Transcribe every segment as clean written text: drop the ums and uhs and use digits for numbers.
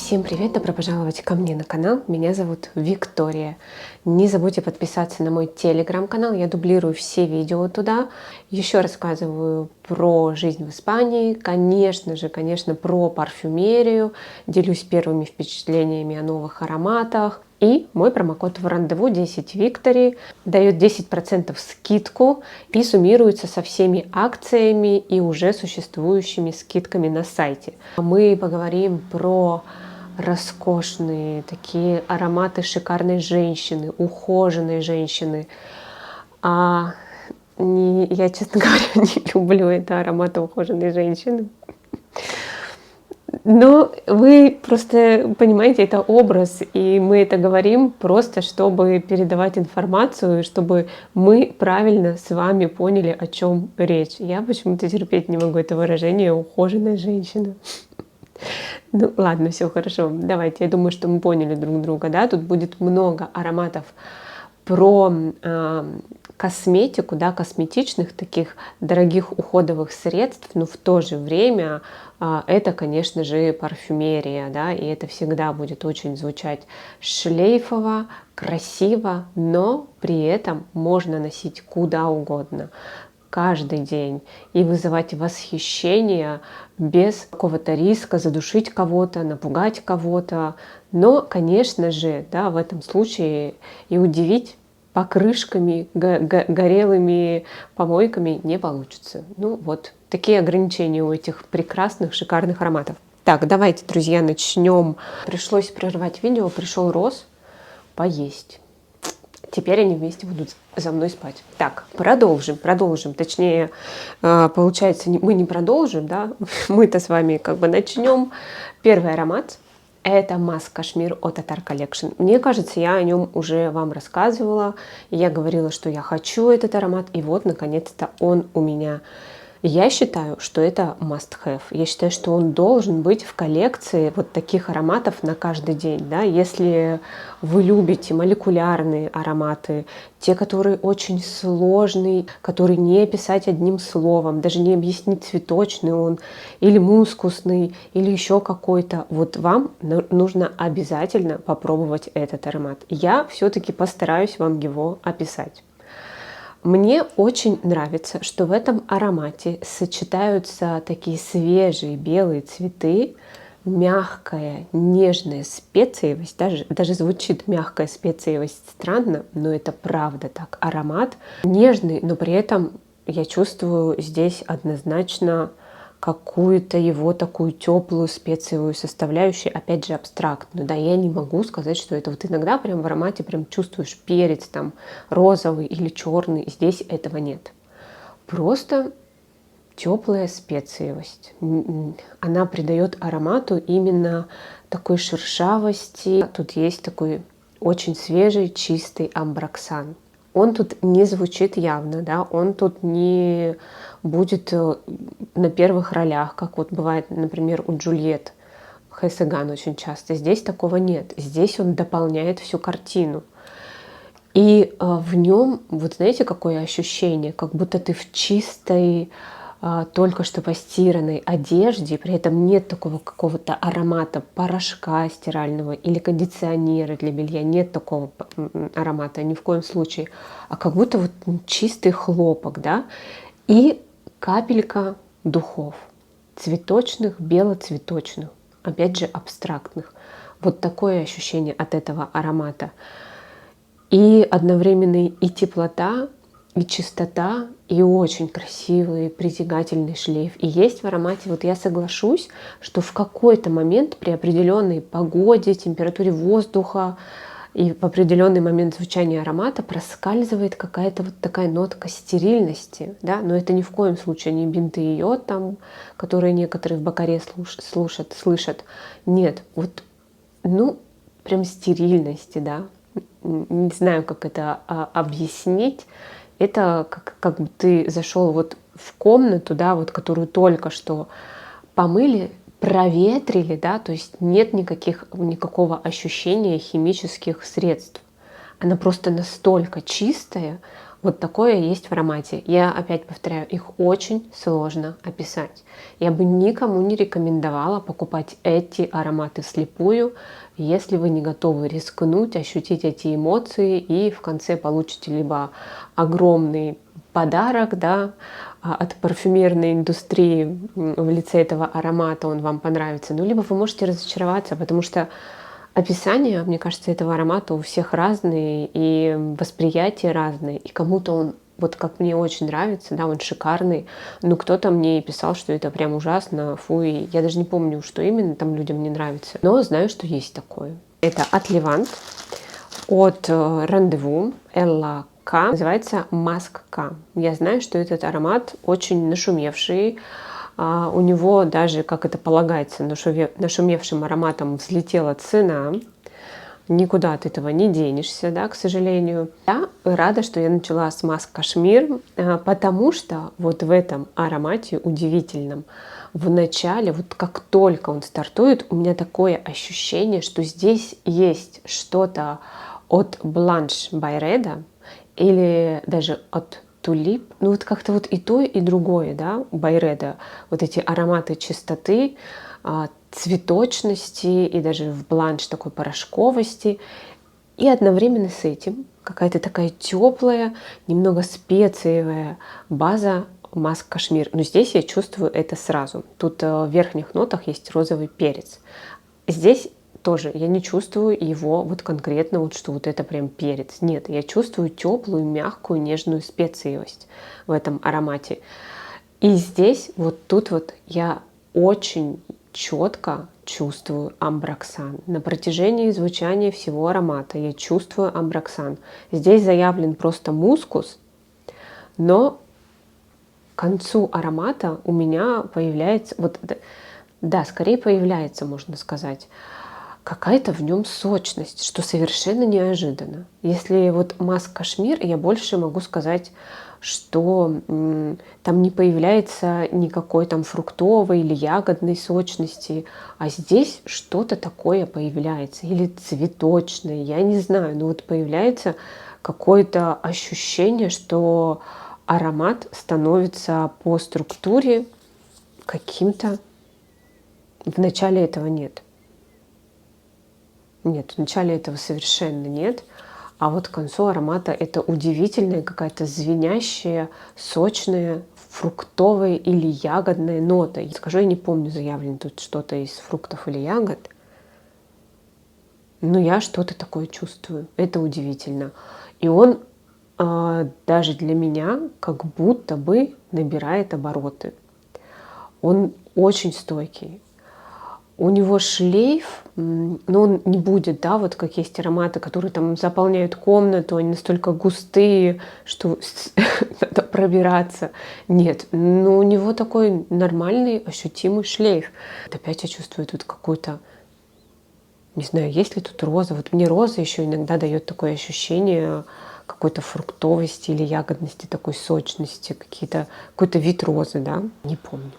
Всем привет! Добро пожаловать ко мне на канал. Меня зовут Виктория. Не забудьте подписаться на мой телеграм-канал. Я дублирую все видео туда. Еще рассказываю про жизнь в Испании. Конечно, про парфюмерию. Делюсь первыми впечатлениями о новых ароматах. И мой промокод в рандеву 10 Виктори дает 10% скидку и суммируется со всеми акциями и уже существующими скидками на сайте. Мы поговорим про роскошные такие ароматы шикарной женщины, ухоженной женщины. Я, честно говоря, не люблю это ароматы ухоженной женщины. Но вы просто понимаете, это образ, и мы это говорим просто, чтобы передавать информацию, чтобы мы правильно с вами поняли, о чем речь. Я почему-то терпеть не могу это выражение «ухоженная женщина». Ну ладно, все хорошо. Давайте, я думаю, что мы поняли друг друга, да? Тут будет много ароматов про косметику, да, косметичных таких дорогих уходовых средств, но в то же время это, конечно же, парфюмерия, да, и это всегда будет очень звучать шлейфово, красиво, но при этом можно носить куда угодно, каждый день, и вызывать восхищение без какого-то риска задушить кого-то, напугать кого-то. Но, конечно же, да, в этом случае и удивить покрышками, горелыми помойками не получится. Ну вот, такие ограничения у этих прекрасных, шикарных ароматов. Так, давайте, друзья, начнем. Пришлось прервать видео, пришел Рос поесть. Теперь они вместе будут за мной спать. Так, продолжим. Точнее, получается, мы не продолжим, да? Мы-то с вами как бы начнем. Первый аромат — это Маsk Кашмир от Attar Collection. Мне кажется, я о нем уже вам рассказывала. Я говорила, что я хочу этот аромат, и вот, наконец-то, он у меня. Я считаю, что это must-have. Я считаю, что он должен быть в коллекции вот таких ароматов на каждый день. Да? Если вы любите молекулярные ароматы, те, которые очень сложные, которые не описать одним словом, даже не объяснить, цветочный он или мускусный, или еще какой-то, вот вам нужно обязательно попробовать этот аромат. Я все-таки постараюсь вам его описать. Мне очень нравится, что в этом аромате сочетаются такие свежие белые цветы, мягкая, нежная специевость, даже звучит мягкая специевость странно, но это правда так. Аромат нежный, но при этом я чувствую здесь однозначно какую-то его такую теплую специевую составляющую, опять же абстрактную. Да, я не могу сказать, что это вот иногда прям в аромате прям чувствуешь перец там розовый или черный. Здесь этого нет. Просто теплая специевость. Она придает аромату именно такой шершавости. Тут есть такой очень свежий, чистый амброксан. Он тут не звучит явно, да, он тут не будет на первых ролях, как вот бывает, например, у Джульетт Хесеган очень часто. Здесь такого нет. Здесь он дополняет всю картину. И в нем, вот знаете, какое ощущение, как будто ты в чистой, только что постиранной одежде, при этом нет такого какого-то аромата порошка стирального или кондиционера для белья, нет такого аромата ни в коем случае, а как будто вот чистый хлопок, да, и капелька духов, цветочных, белоцветочных, опять же абстрактных. Вот такое ощущение от этого аромата. И одновременно и теплота, и чистота, и очень красивый, притягательный шлейф. И есть в аромате, вот я соглашусь, что в какой-то момент при определенной погоде, температуре воздуха и в определенный момент звучания аромата проскальзывает какая-то вот такая нотка стерильности, да, но это ни в коем случае не бинты и йод там, которые некоторые в Бакаре слышат. Нет, вот, ну, прям стерильности, да. Не знаю, как это объяснить. Это как бы ты зашел вот в комнату, да, вот, которую только что помыли, проветрили, да, то есть нет никакого ощущения химических средств. Она просто настолько чистая, Вот такое есть в аромате. Я опять повторяю, их очень сложно описать. Я бы никому не рекомендовала покупать эти ароматы вслепую, если вы не готовы рискнуть, ощутить эти эмоции и в конце получите либо огромный подарок, да, от парфюмерной индустрии в лице этого аромата, он вам понравится, ну, либо вы можете разочароваться, потому что описание, мне кажется, этого аромата у всех разные, и восприятие разное, и кому-то он, вот как мне очень нравится, да, он шикарный, но кто-то мне писал, что это прям ужасно, фу, и я даже не помню, что именно там людям не нравится, но знаю, что есть такое. Это от Левант, от Рандеву, Элла К, называется Маск К. Я знаю, что этот аромат очень нашумевший, у него даже, как это полагается, нашумевшим ароматом взлетела цена. Никуда от этого не денешься, да, к сожалению. Я рада, что я начала с Маск Кашмир, потому что вот в этом аромате удивительном, в начале, вот как только он стартует, у меня такое ощущение, что здесь есть что-то от Blanche Байреда или даже от Тулип, ну вот как-то вот и то, и другое, да, у Байреда, вот эти ароматы чистоты, цветочности и даже в Бланш такой порошковости. И одновременно с этим какая-то такая теплая, немного специевая база Маск Кашмир. Но здесь я чувствую это сразу. Тут в верхних нотах есть розовый перец. Здесь тоже я не чувствую его вот конкретно, вот что вот это прям перец. Нет, я чувствую теплую, мягкую, нежную специевость в этом аромате. И здесь, вот тут вот я очень четко чувствую амброксан. На протяжении звучания всего аромата я чувствую амброксан. Здесь заявлен просто мускус, но к концу аромата у меня появляется, вот, да, скорее появляется, можно сказать, какая-то в нем сочность, что совершенно неожиданно. Если вот Маск Кашмир, я больше могу сказать, что там не появляется никакой там фруктовой или ягодной сочности, а здесь что-то такое появляется, или цветочное, я не знаю, но вот появляется какое-то ощущение, что аромат становится по структуре каким-то. В начале этого нет. Нет, в начале этого совершенно нет. А вот к концу аромата это удивительная какая-то звенящая, сочная, фруктовая или ягодная нота. Скажу, я не помню, заявлено тут что-то из фруктов или ягод. Но я что-то такое чувствую. Это удивительно. И он даже для меня как будто бы набирает обороты. Он очень стойкий. У него шлейф, но он не будет, да, вот как есть ароматы, которые там заполняют комнату, они настолько густые, что надо пробираться. Нет, но у него такой нормальный, ощутимый шлейф. Опять я чувствую тут какую-то, не знаю, есть ли тут роза. Вот мне роза еще иногда дает такое ощущение какой-то фруктовости или ягодности, такой сочности, какой-то вид розы, да, не помню.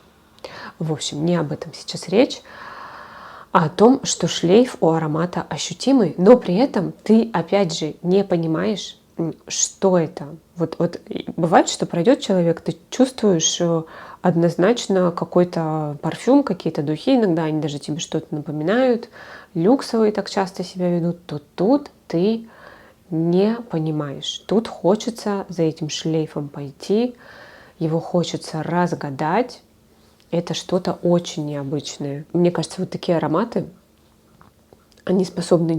В общем, не об этом сейчас речь, а о том, что шлейф у аромата ощутимый, но при этом ты, опять же, не понимаешь, что это. Вот бывает, что пройдет человек, ты чувствуешь однозначно какой-то парфюм, какие-то духи, иногда они даже тебе что-то напоминают, люксовые так часто себя ведут, то тут ты не понимаешь. Тут хочется за этим шлейфом пойти, его хочется разгадать. Это что-то очень необычное. Мне кажется, вот такие ароматы, они способны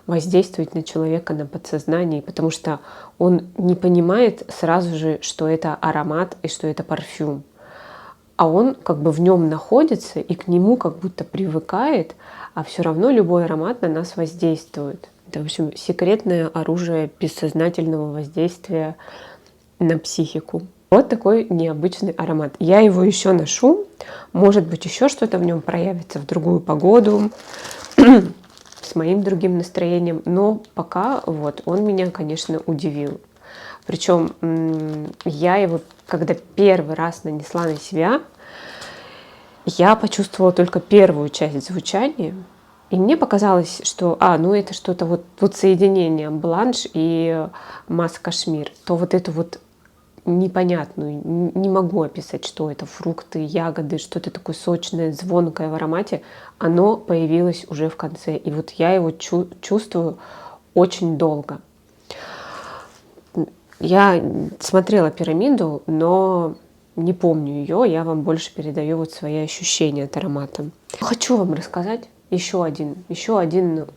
воздействовать на человека, на подсознание, потому что он не понимает сразу же, что это аромат и что это парфюм. А он как бы в нем находится и к нему как будто привыкает, а все равно любой аромат на нас воздействует. Это, в общем, секретное оружие бессознательного воздействия на психику. Вот такой необычный аромат. Я его еще ношу. Может быть, еще что-то в нем проявится в другую погоду, с моим другим настроением. Но пока вот он меня, конечно, удивил. Причем я его, когда первый раз нанесла на себя, я почувствовала только первую часть звучания. И мне показалось, что, ну это что-то вот соединение бланш и масс кашмир. То вот эту вот непонятную, не могу описать, что это, фрукты, ягоды, что-то такое сочное, звонкое в аромате, оно появилось уже в конце. И вот я его чувствую очень долго. Я смотрела пирамиду, но не помню ее, я вам больше передаю вот свои ощущения от аромата. Хочу вам рассказать еще один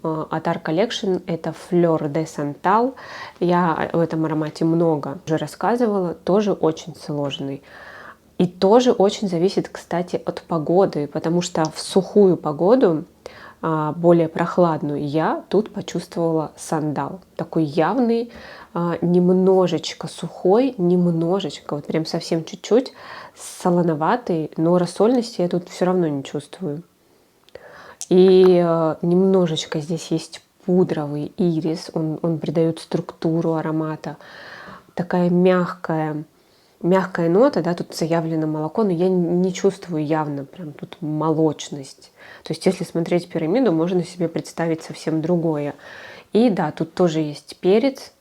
от Art Collection, это Fleur de Santal. Я в этом аромате много уже рассказывала, тоже очень сложный. И тоже очень зависит, кстати, от погоды, потому что в сухую погоду, более прохладную, я тут почувствовала сандал. Такой явный, немножечко сухой, немножечко, вот прям совсем чуть-чуть, солоноватый, но рассольности я тут все равно не чувствую. И немножечко здесь есть пудровый ирис, он придает структуру аромата. Такая мягкая нота, да, тут заявлено молоко, но я не чувствую явно прям тут молочность. То есть если смотреть пирамиду, можно себе представить совсем другое. И да, тут тоже есть перец,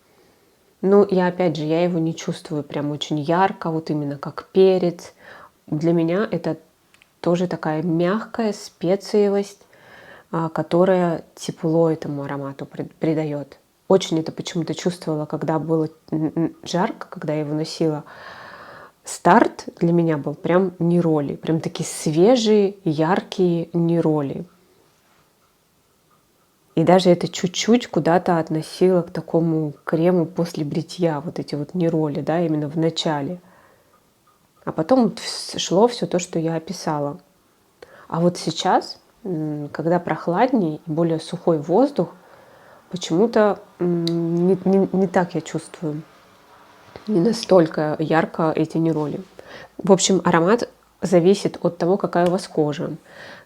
но опять же, я его не чувствую прям очень ярко, вот именно как перец. Для меня это тоже такая мягкая специевость, которая тепло этому аромату придает. Очень это почему-то чувствовала, когда было жарко, когда я его носила. Старт для меня был прям нероли, прям такие свежие, яркие нероли. И даже это чуть-чуть куда-то относило к такому крему после бритья, вот эти вот нероли, да, именно в начале. А потом шло все то, что я описала. А вот сейчас, когда прохладнее и более сухой воздух, почему-то не так я чувствую. Не настолько ярко эти нероли. В общем, аромат зависит от того, какая у вас кожа,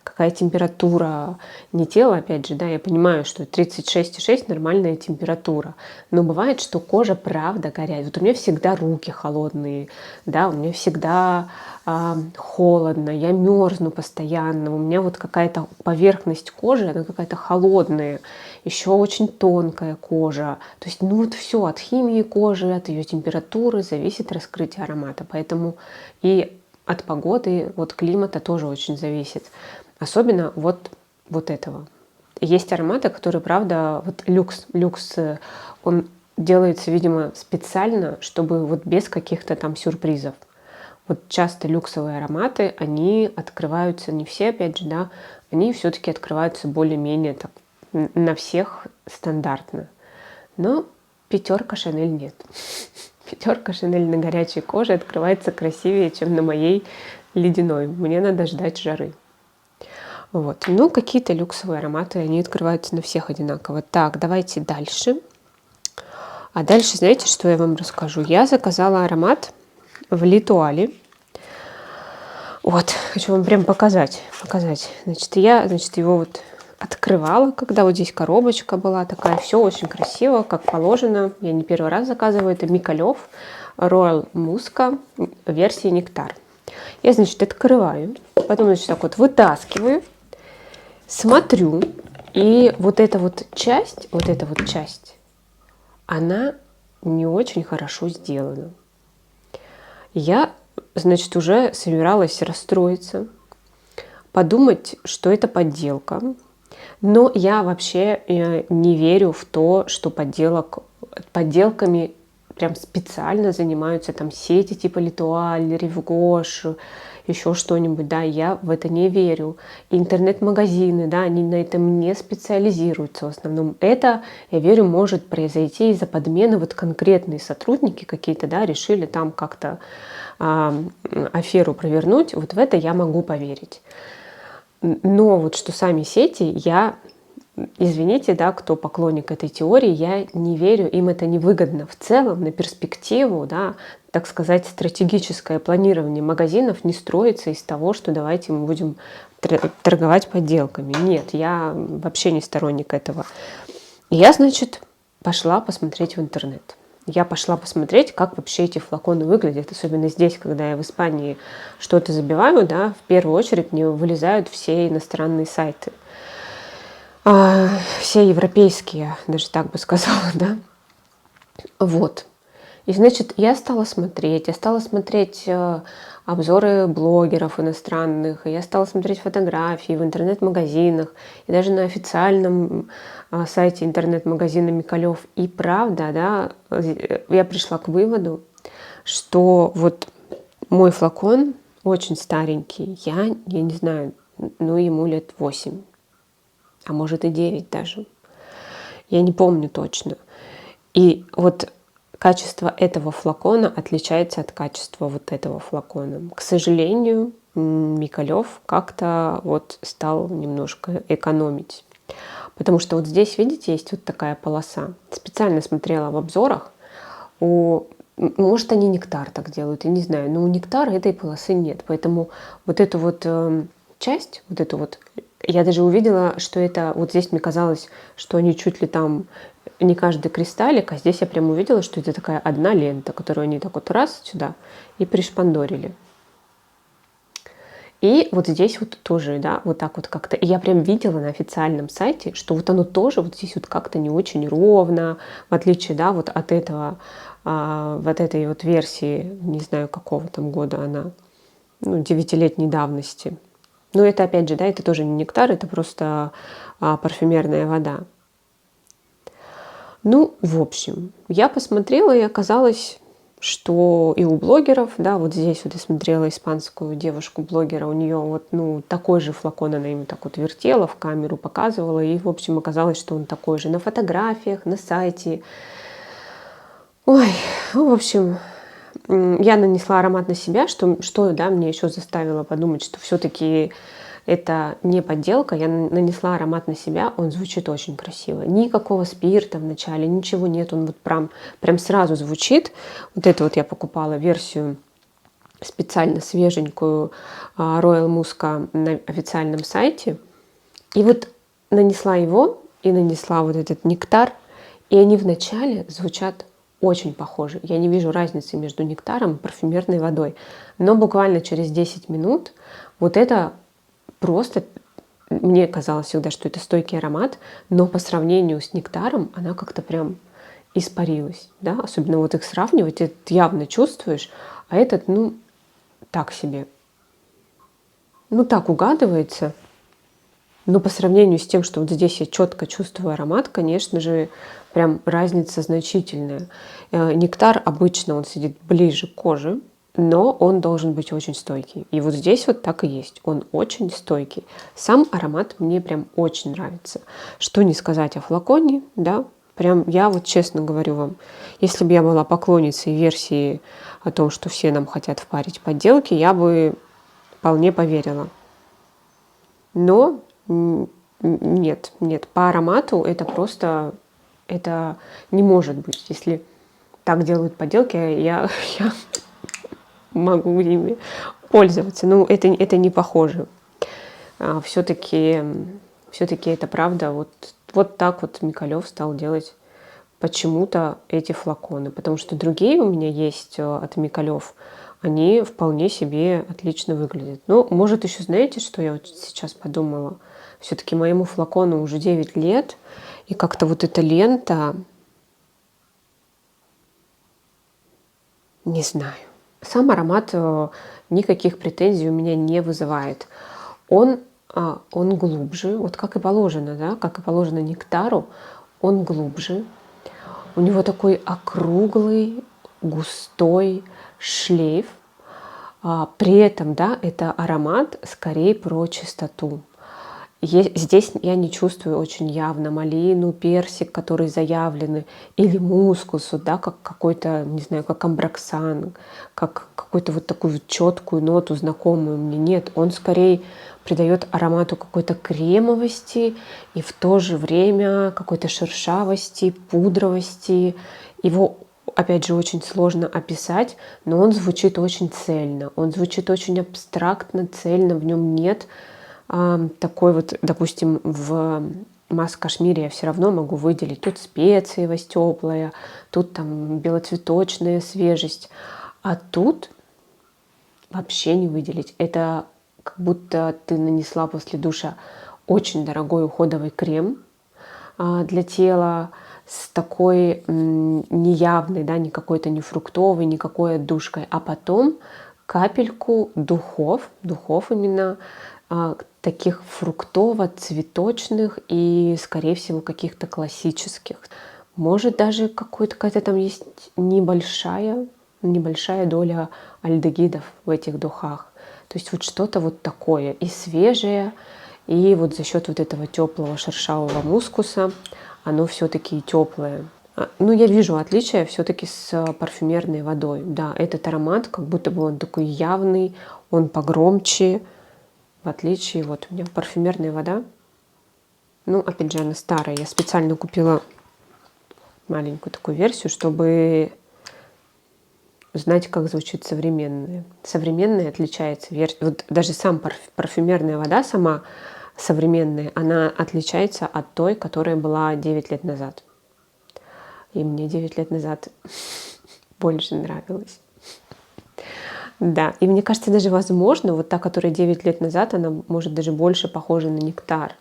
какая температура, не тела, опять же, да, я понимаю, что 36,6 нормальная температура, но бывает, что кожа правда горячая. Вот у меня всегда руки холодные, да, у меня всегда холодно, я мерзну постоянно, у меня вот какая-то поверхность кожи, она какая-то холодная, еще очень тонкая кожа. То есть, вот все от химии кожи, от ее температуры зависит раскрытие аромата, поэтому и от погоды, от климата тоже очень зависит. Особенно вот этого. Есть ароматы, которые, правда, вот люкс, он делается, видимо, специально, чтобы вот без каких-то там сюрпризов. Вот часто люксовые ароматы, они открываются, не все, опять же, да, они все-таки открываются более-менее так, на всех стандартно. Но 5 Шанель нет. 5 Шанель на горячей коже открывается красивее, чем на моей ледяной. Мне надо ждать жары. Вот. Ну, какие-то люксовые ароматы, они открываются на всех одинаково. Так, давайте дальше. А дальше, знаете, что я вам расскажу? Я заказала аромат в Литуале. Вот, хочу вам прям показать. Значит, я его вот открывала, когда вот здесь коробочка была такая. Все очень красиво, как положено. Я не первый раз заказываю. Это Микалев Royal Musca версии Нектар. Я, значит, открываю, потом, значит, так вот вытаскиваю, смотрю, и вот эта вот часть, она не очень хорошо сделана. Я, значит, уже собиралась расстроиться, подумать, что это подделка. Но я вообще не верю в то, что подделками прям специально занимаются там сети типа Литуаль, Ревгош, еще что-нибудь, да, я в это не верю. Интернет-магазины, да, они на этом не специализируются в основном. Это, я верю, может произойти из-за подмены. Вот конкретные сотрудники какие-то, да, решили там как-то аферу провернуть. Вот в это я могу поверить. Но вот что сами сети, я, извините, да, кто поклонник этой теории, я не верю, им это невыгодно. В целом, на перспективу, да, так сказать, стратегическое планирование магазинов не строится из того, что давайте мы будем торговать подделками. Нет, я вообще не сторонник этого. Я, значит, пошла посмотреть в интернет. Я пошла посмотреть, как вообще эти флаконы выглядят, особенно здесь, когда я в Испании что-то забиваю, да, в первую очередь мне вылезают все иностранные сайты. все европейские, даже так бы сказала, да. Вот. И, значит, я стала смотреть обзоры блогеров иностранных, и я стала смотреть фотографии в интернет-магазинах, и даже на официальном сайте интернет-магазина Микалёв. И правда, да, я пришла к выводу, что вот мой флакон очень старенький, я не знаю, ну ему лет 8, а может и 9 даже. Я не помню точно. И вот качество этого флакона отличается от качества вот этого флакона. К сожалению, Микалёв как-то вот стал немножко экономить. Потому что вот здесь, видите, есть вот такая полоса. Специально смотрела в обзорах. Может, они Нектар так делают, я не знаю. Но у Нектара этой полосы нет. Поэтому вот эту вот часть, вот эту вот, я даже увидела, что это, вот здесь мне казалось, что они чуть ли там не каждый кристаллик, а здесь я прям увидела, что это такая одна лента, которую они так вот раз сюда и пришпандорили. И вот здесь вот тоже, да, вот так вот как-то. И я прям видела на официальном сайте, что вот оно тоже вот здесь вот как-то не очень ровно, в отличие, да, вот от этого, вот этой вот версии, не знаю, какого там года она, ну, 9-летней давности. Но это, опять же, да, это тоже не нектар, это просто парфюмерная вода. Ну, в общем, я посмотрела, и оказалось, что и у блогеров, да, вот здесь вот я смотрела испанскую девушку-блогера, у нее вот, ну, такой же флакон, она ему так вот вертела, в камеру показывала, и, в общем, оказалось, что он такой же на фотографиях, на сайте. Ой, ну, в общем, я нанесла аромат на себя, что да, мне еще заставило подумать, что все-таки это не подделка. Я нанесла аромат на себя, он звучит очень красиво. Никакого спирта в начале, ничего нет, он вот прям сразу звучит. Вот это вот я покупала версию специально свеженькую Royal Muska на официальном сайте. И вот нанесла его и нанесла вот этот нектар, и они вначале звучат очень похожи. Я не вижу разницы между нектаром и парфюмерной водой. Но буквально через 10 минут вот это просто, мне казалось всегда, что это стойкий аромат, но по сравнению с нектаром она как-то прям испарилась. Да? Особенно вот их сравнивать, ты явно чувствуешь, а этот, ну, так себе. Ну, так угадывается. Но по сравнению с тем, что вот здесь я четко чувствую аромат, конечно же, прям разница значительная. Нектар обычно он сидит ближе к коже, но он должен быть очень стойкий. И вот здесь вот так и есть. Он очень стойкий. Сам аромат мне прям очень нравится. Что не сказать о флаконе, да? Прям я вот честно говорю вам, если бы я была поклонницей версии о том, что все нам хотят впарить подделки, я бы вполне поверила. Но нет, по аромату это просто, это не может быть. Если так делают подделки, я могу ими пользоваться. Ну, это не похоже. Все-таки это правда. Вот так вот Микалёв стал делать почему-то эти флаконы. Потому что другие у меня есть от Микалёв, они вполне себе отлично выглядят. Ну, может, еще знаете, что я вот сейчас подумала? Все-таки моему флакону уже 9 лет, и как-то вот эта лента, не знаю. Сам аромат никаких претензий у меня не вызывает. Он глубже, вот как и положено, да, как и положено нектару, он глубже. У него такой округлый, густой шлейф. При этом, да, это аромат скорее про чистоту. Здесь я не чувствую очень явно малину, персик, которые заявлены, или мускус, да, как какой-то, не знаю, как амброксан, как какую-то вот такую четкую ноту, знакомую мне. Нет, он скорее придает аромату какой-то кремовости и в то же время какой-то шершавости, пудровости. Его, опять же, очень сложно описать, но он звучит очень цельно, он звучит очень абстрактно, цельно, в нем нет такой вот, допустим, в Маск-Кашмире я все равно могу выделить тут специевость теплая, тут там белоцветочная свежесть, а тут вообще не выделить. Это как будто ты нанесла после душа очень дорогой уходовый крем для тела с такой неявной, да, не какой-то не фруктовой, не какой отдушкой, а потом капельку духов именно таких фруктово-цветочных и, скорее всего, каких-то классических. Может, даже какая-то там есть небольшая доля альдегидов в этих духах. То есть вот что-то вот такое и свежее, и вот за счет вот этого теплого шершавого мускуса оно все-таки теплое. Ну, я вижу отличие все-таки с парфюмерной водой. Да, этот аромат, как будто бы он такой явный, он погромче, в отличие вот у меня парфюмерная вода. Ну, опять же, она старая. Я специально купила маленькую такую версию, чтобы знать, как звучит современная. Современная отличается. Вот даже сам парфюмерная вода сама современная, она отличается от той, которая была 9 лет назад. И мне 9 лет назад больше нравилась. Да, и мне кажется, даже возможно, вот та, которая 9 лет назад, она может даже больше похожа на нектар.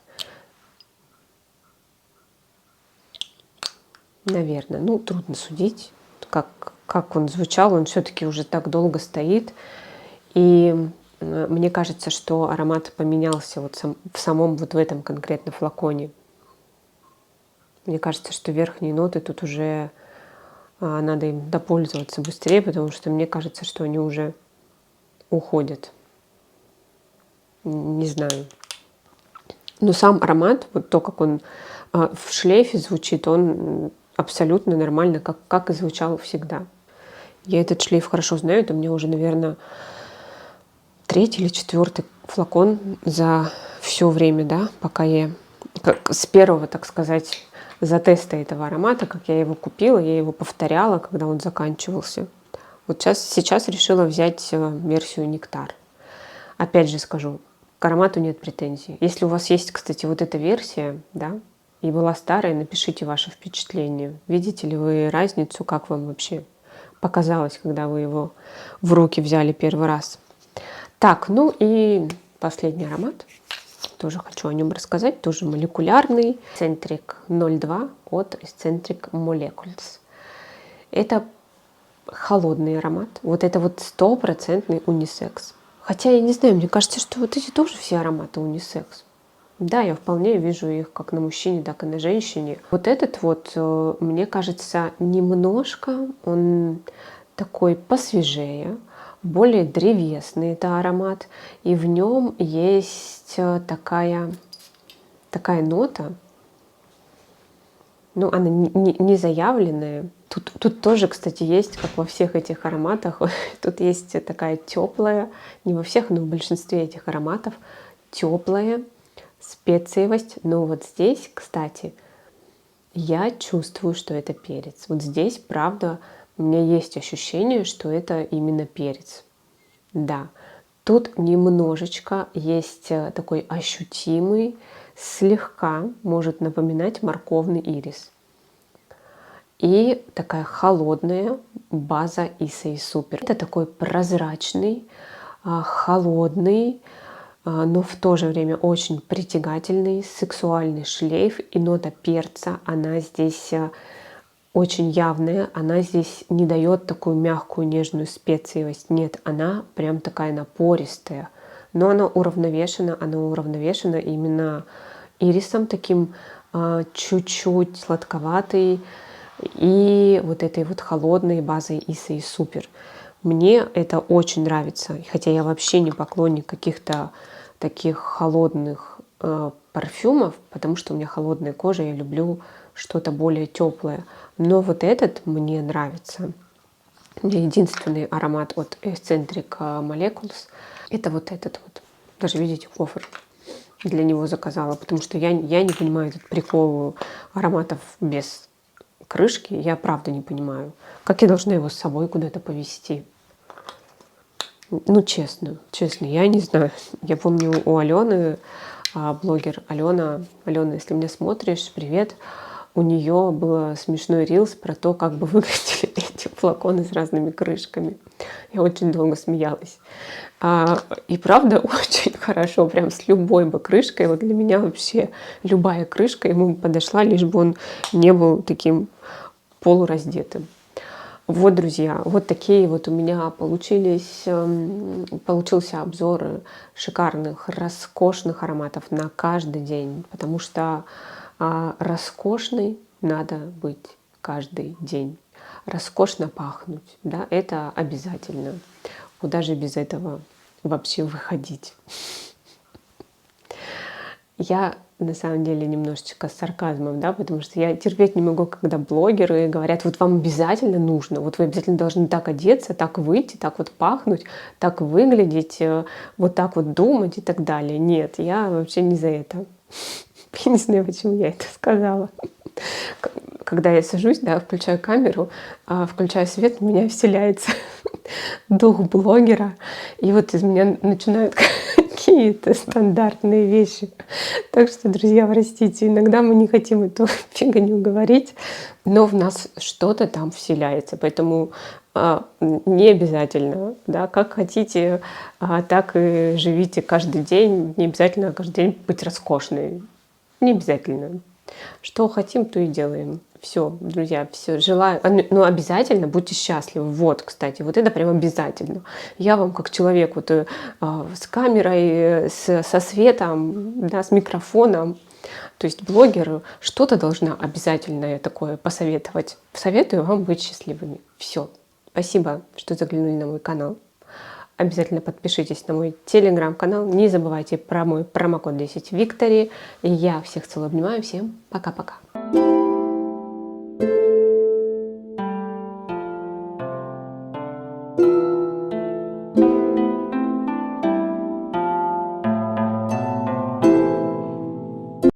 Наверное. Ну, трудно судить, как он звучал. Он все-таки уже так долго стоит. И мне кажется, что аромат поменялся вот в самом вот в этом конкретно флаконе. Мне кажется, что верхние ноты тут уже надо им допользоваться быстрее, потому что мне кажется, что они уже уходят. Не знаю. Но сам аромат, вот то, как он в шлейфе звучит, он абсолютно нормально, как и звучал всегда. Я этот шлейф хорошо знаю, это мне уже, наверное, 3-й или 4-й флакон за все время, да, пока я с первого, так сказать, затеста этого аромата, как я его купила, я его повторяла, когда он заканчивался. Вот сейчас решила взять версию нектар. Опять же скажу, к аромату нет претензий. Если у вас есть, кстати, вот эта версия, да, и была старая, напишите ваши впечатления. Видите ли вы разницу, как вам вообще показалось, когда вы его в руки взяли первый раз. Так, ну и последний аромат. Тоже хочу о нем рассказать. Тоже молекулярный. Eccentric 02 от Eccentric Molecules. Это холодный аромат. Вот это вот 100% унисекс. Хотя я не знаю, мне кажется, что вот эти тоже все ароматы унисекс. Да, я вполне вижу их как на мужчине, так и на женщине. Вот этот вот, мне кажется, немножко он такой посвежее, более древесный это аромат. И в нем есть такая нота, ну, она не заявленная. Тут тоже, кстати, есть, как во всех этих ароматах, тут есть такая теплая, не во всех, но в большинстве этих ароматов, теплая специевость. Но вот здесь, кстати, я чувствую, что это перец. Вот здесь, правда, у меня есть ощущение, что это именно перец. Да, тут немножечко есть такой ощутимый, слегка может напоминать морковный ирис. И такая холодная база Исай Супер. Это такой прозрачный, холодный, но в то же время очень притягательный, сексуальный шлейф. И нота перца, она здесь очень явная. Она здесь не дает такую мягкую, нежную специевость. Нет, она прям такая напористая. Но она уравновешена именно ирисом таким чуть-чуть сладковатый и вот этой вот холодной базой Исай Супер. Мне это очень нравится, хотя я вообще не поклонник каких-то таких холодных парфюмов, потому что у меня холодная кожа, я люблю что-то более теплое. Но вот этот мне нравится. У меня единственный аромат от Eccentric Molecules это вот этот вот. Даже видите, кофр для него заказала, потому что я не понимаю этот прикол ароматов без крышки. Я правда не понимаю, как я должна его с собой куда-то повезти. Ну, честно, я не знаю. Я помню у Алены, блогер Алена, если меня смотришь, привет. У нее был смешной рилс про то, как бы выглядели эти флаконы с разными крышками. Я очень долго смеялась. И правда очень хорошо, прям с любой бы крышкой. Вот для меня вообще любая крышка ему подошла, лишь бы он не был таким полураздетым. Вот, друзья, вот такие вот у меня получился обзор шикарных, роскошных ароматов на каждый день, потому что роскошной надо быть каждый день. Роскошно пахнуть, да, это обязательно. Куда же без этого вообще выходить? Я на самом деле немножечко с сарказмом, да, потому что я терпеть не могу, когда блогеры говорят, вот вам обязательно нужно, вот вы обязательно должны так одеться, так выйти, так вот пахнуть, так выглядеть, вот так вот думать и так далее. Нет, я вообще не за это. Я не знаю, почему я это сказала. Когда я сажусь, да, включаю камеру, включаю свет, в меня вселяется дух блогера, и вот из меня начинают какие-то стандартные вещи. Так что, друзья, простите, иногда мы не хотим эту фигню говорить, но в нас что-то там вселяется, поэтому не обязательно, да, как хотите, так и живите каждый день, не обязательно каждый день быть роскошной, не обязательно. Что хотим, то и делаем. Все, друзья, все. Желаю, но обязательно будьте счастливы. Вот, кстати, вот это прям обязательно. Я вам как человек вот с камерой, со светом, да, с микрофоном, то есть блогеру что-то должна обязательно такое посоветовать. Советую вам быть счастливыми. Все. Спасибо, что заглянули на мой канал. Обязательно подпишитесь на мой телеграм-канал. Не забывайте про мой промокод 10 Victory. Я всех целую, обнимаю. Всем пока-пока.